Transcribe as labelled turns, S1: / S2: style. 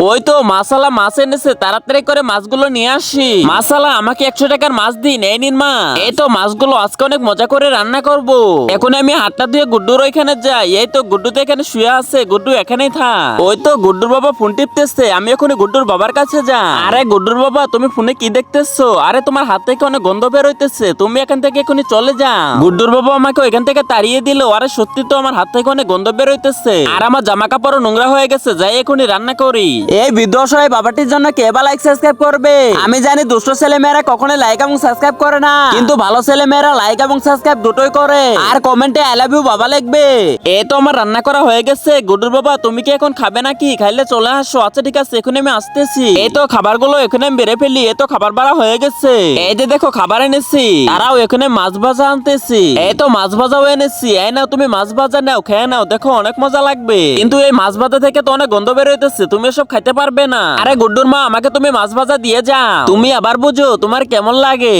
S1: ওই তো মাসালা মাছ এনেছে, তাড়াতাড়ি করে মাছগুলো নিয়ে আসি। মাসালা আমাকে 100 টাকার মাছ দিন, এই নিন মা। এই তো মাছগুলো আজকে অনেক মজা করে রান্না করব। এখন আমি হাতটা ধুয়ে গুড্ডুর ওইখানে যাই। এই তো গুড্ডু তো এখানে শুয়ে আছে, গুড্ডু এখানেই থাক। ওই তো গুড্ডুর বাবা ফোন টিপতেছে, আমি এখন গুড্ডুর বাবার কাছে যাই। আরে গুড্ডুর বাবা, তুমি ফোনে কি দেখতেছো? আরে তোমার হাত থেকে অনেক গন্ধ বের হইতেছে, তুমি এখান থেকে এখনই চলে যাও। গুড্ডুর বাবা আমাকে ওইখান থেকে তাড়িয়ে দিল। আরে সত্যি তো আমার হাত থেকে অনেক গন্ধ বের হইতেছে, আর আমার জামা কাপড়ও নোংরা হয়ে গেছে। যাই এখনই রান্না করি। এই বৃদ্ধ অসহায় বাবাটির জন্য কে বা লাইক সাবস্ক্রাইব করবে? আমি জানি দুষ্ট ছেলে মেয়েরা কখনো লাইক এবং সাবস্ক্রাইব করে না, কিন্তু ভালো ছেলে মেয়েরা লাইক এবং সাবস্ক্রাইব দুটোই করে, আর কমেন্টে আই লাভ ইউ বাবা লিখবে। এই তো আমার রান্না করা হয়ে গেছে। গুড্ডুর বাবা, তুমি কি এখন খাবে নাকি? খাইলে চলে আসো। আচ্ছা ঠিক আছে, এখন আমি আসতেছি। এই তো খাবারগুলো এখানে আমি বেড়ে ফেলি। এই তো খাবার বাড়া হয়ে গেছে। এই যে দেখো খাবার এনেছি। তারাও এখানে মাছ ভাজা আনতেছি। এই তো মাছ ভাজাও এনেছি। এই নাও তুমি মাছ ভাজা নাও, খেয়ে নাও, দেখো অনেক মজা লাগবে। কিন্তু এই মাছ ভাজা থেকে তো অনেক গন্ধ বের হইতেছে, তুমি এসব খাইতে পারবে না। আরে গুড্ডুর মা, আমাকে তুমি মাছ ভাজা দিয়ে যাও। তুমি আবার বুঝো তোমার কেমন লাগে।